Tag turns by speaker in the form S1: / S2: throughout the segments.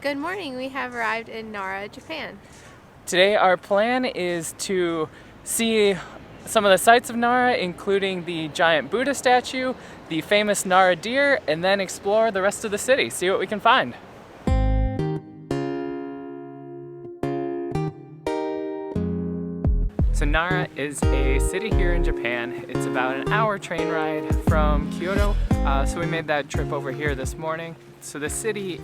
S1: Good morning, we have arrived in Nara, Japan.
S2: Today our plan is to see some of the sights of Nara, including the giant Buddha statue, the famous Nara deer, and then explore the rest of the city, see what we can find. So Nara is a city here in Japan. It's about an hour train ride from Kyoto, so we made that trip over here this morning. So the city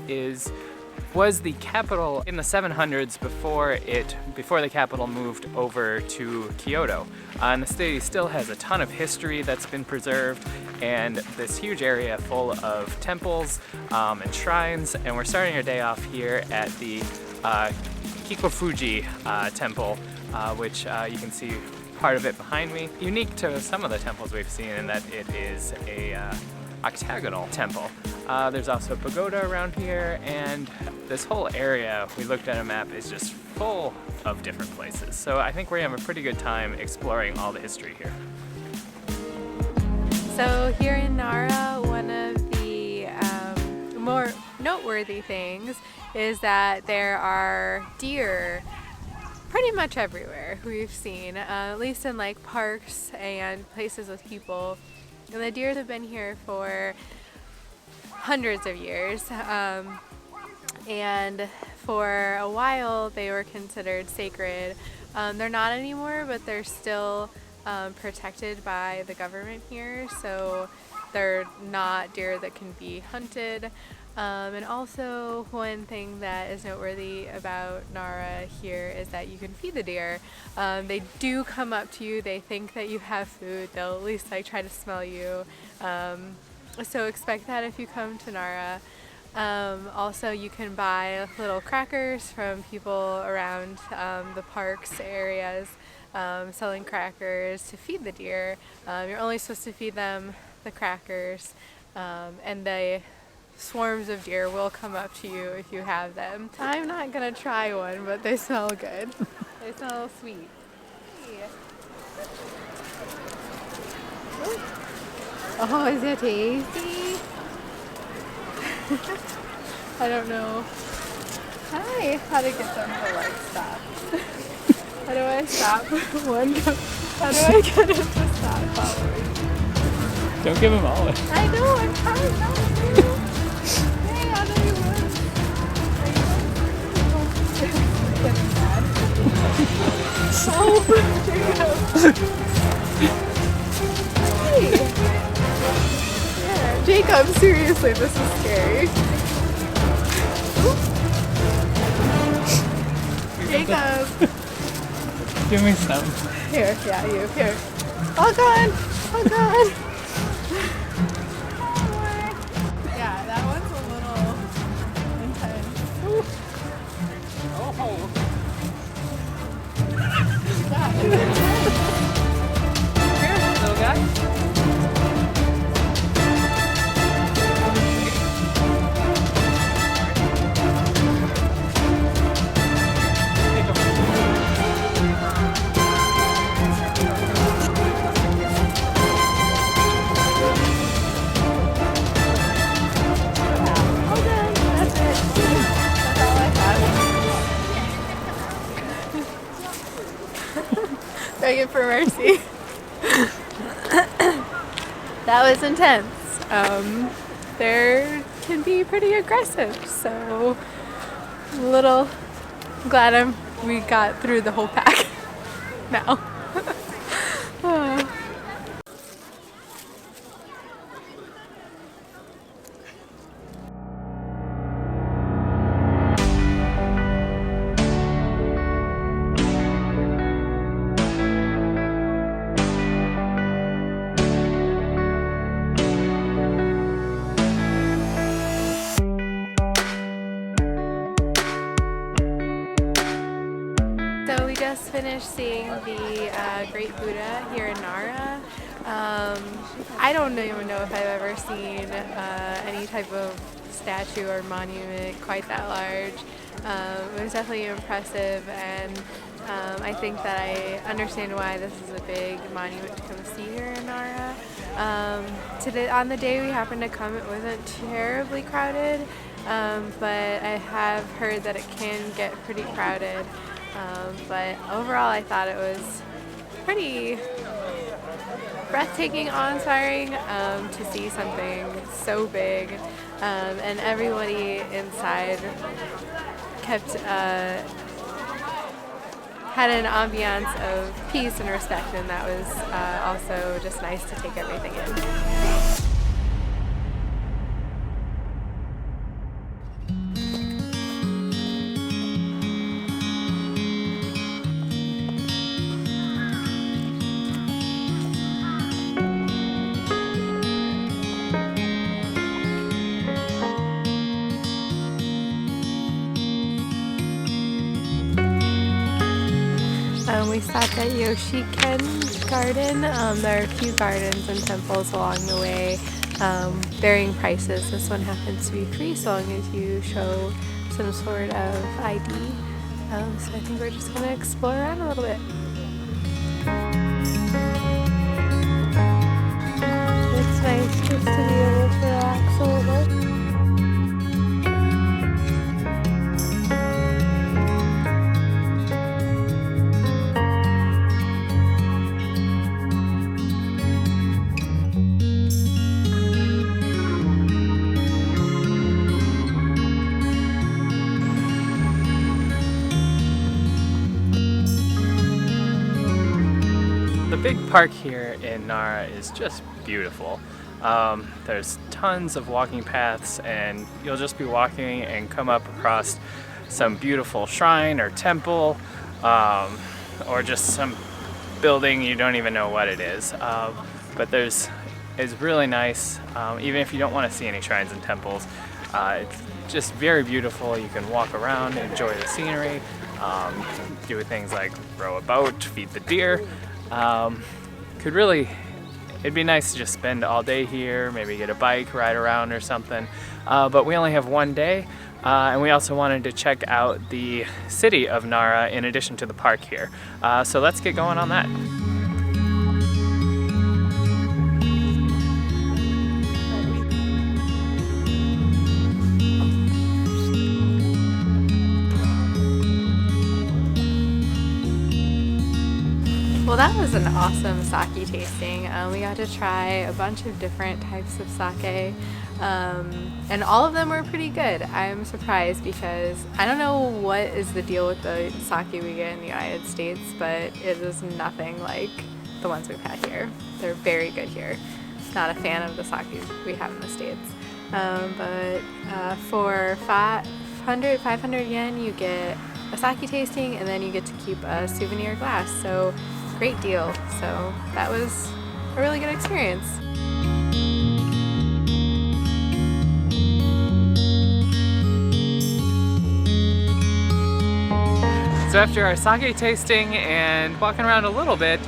S2: was the capital in the 700s before the capital moved over to Kyoto. And the city still has a ton of history that's been preserved and this huge area full of temples and shrines. And we're starting our day off here at the Kofuku-ji Temple, which you can see part of it behind me. Unique to some of the temples we've seen in that it is a octagonal temple. There's also a pagoda around here, and this whole area, we looked at a map, is just full of different places. So I think we're gonna have a pretty good time exploring all the history here.
S1: So here in Nara, one of the more noteworthy things is that there are deer pretty much everywhere we've seen, at least in like parks and places with people. And the deer have been here for hundreds of years, and for a while they were considered sacred. They're not anymore, but they're still protected by the government here, so they're not deer that can be hunted. And also one thing that is noteworthy about Nara here is that you can feed the deer. They do come up to you, they think that you have food, they'll at least like try to smell you. So expect that if you come to Nara. Also you can buy little crackers from people around the parks areas, selling crackers to feed the deer. You're only supposed to feed them the crackers, and the swarms of deer will come up to you if you have them. I'm not gonna try one, but they smell good. They smell sweet. Oh, is it tasty? I don't know. Hi, how to get them to like stop. How do I stop one? How do I get them to stop following?
S2: Don't give them all away.
S1: I know, I'm trying not to. Hey, how do you run? Are you getting mad? Hey. Yeah. Jacob, seriously, this is scary. Jacob!
S2: Give me some.
S1: Here, yeah, you, here. Oh god! Oh god! Yeah, that one's a little intense.
S2: Oh.
S1: Yeah, it's intense.
S2: Here, little guy.
S1: Begging for mercy. That was intense. They can be pretty aggressive, so I'm a little glad we got through the whole pack now. So we just finished seeing the Great Buddha here in Nara. I don't even know if I've ever seen any type of statue or monument quite that large. It was definitely impressive, and I think that I understand why this is a big monument to come see here in Nara. On the day we happened to come, it wasn't terribly crowded. but I have heard that it can get pretty crowded. But overall, I thought it was pretty breathtaking, awe-inspiring to see something so big, and everybody inside kept had an ambiance of peace and respect, and that was also just nice to take everything in. We stopped at Yoshiki-en Garden. There are a few gardens and temples along the way, varying prices. This one happens to be free so long as you show some sort of ID. So I think we're just going to explore around a little bit. It's nice just to be able to relax a little bit.
S2: The big park here in Nara is just beautiful. There's tons of walking paths, and you'll just be walking and come up across some beautiful shrine or temple, or just some building you don't even know what it is. But it's really nice, even if you don't want to see any shrines and temples. It's just very beautiful. You can walk around, enjoy the scenery, do things like row a boat, feed the deer. It'd be nice to just spend all day here, maybe get a bike, ride around or something. But we only have one day, and we also wanted to check out the city of Nara in addition to the park here. So let's get going on that.
S1: Well, that was an awesome sake tasting. We got to try a bunch of different types of sake, and all of them were pretty good. I'm surprised because I don't know what is the deal with the sake we get in the United States, but it is nothing like the ones we've had here. They're very good here. Not a fan of the sake we have in the States. But for 500 yen, you get a sake tasting, and then you get to keep a souvenir glass. So great deal. So that was a really good experience.
S2: So after our sake tasting and walking around a little bit,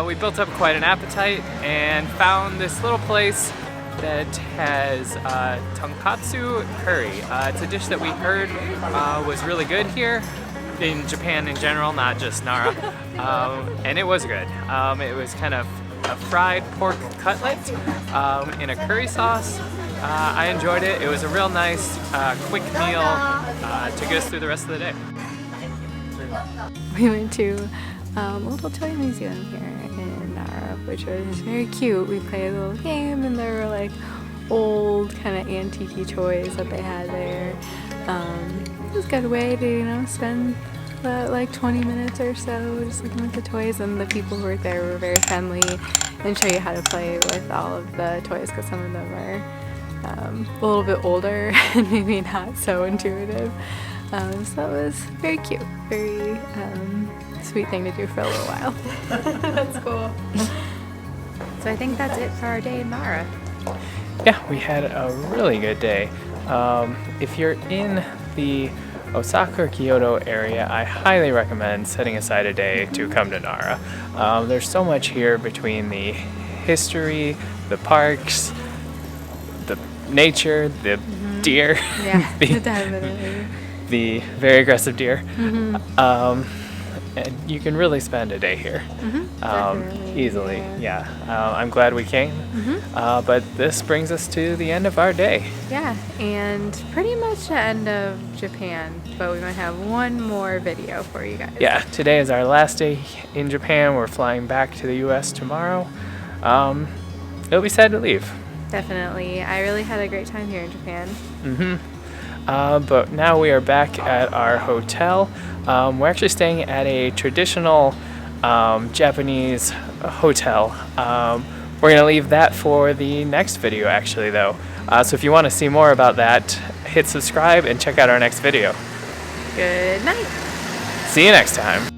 S2: we built up quite an appetite and found this little place that has Tonkatsu curry. It's a dish that we heard was really good here in Japan in general, not just Nara, and it was good. It was kind of a fried pork cutlet in a curry sauce. I enjoyed it. It was a real nice, quick meal to get us through the rest of the day.
S1: We went to a little toy museum here in Nara, which was very cute. We played a little game, and there were like old kind of antique toys that they had there. It was a good way to, spend like 20 minutes or so just looking at the toys, and the people who were there were very friendly and show you how to play with all of the toys, because some of them are a little bit older and maybe not so intuitive. So it was very cute, very sweet thing to do for a little while. That's cool. So I think that's it for our day in Nara.
S2: Yeah, we had a really good day. If you're in the Osaka or Kyoto area, I highly recommend setting aside a day to come to Nara. There's so much here between the history, the parks, the nature, the deer,
S1: Yeah, definitely.
S2: the very aggressive deer. and you can really spend a day here.
S1: Definitely,
S2: Easily. Yeah. I'm glad we came. But this brings us to the end of our day.
S1: Yeah, and pretty much the end of Japan, but we might have one more video for you guys.
S2: Yeah, today is our last day in Japan. We're flying back to the US tomorrow. It'll be sad to leave.
S1: Definitely. I really had a great time here in Japan.
S2: But now we are back at our hotel. We're actually staying at a traditional Japanese hotel. We're going to leave that for the next video, actually, though. So if you want to see more about that, hit subscribe and check out our next video.
S1: Good night.
S2: See you next time.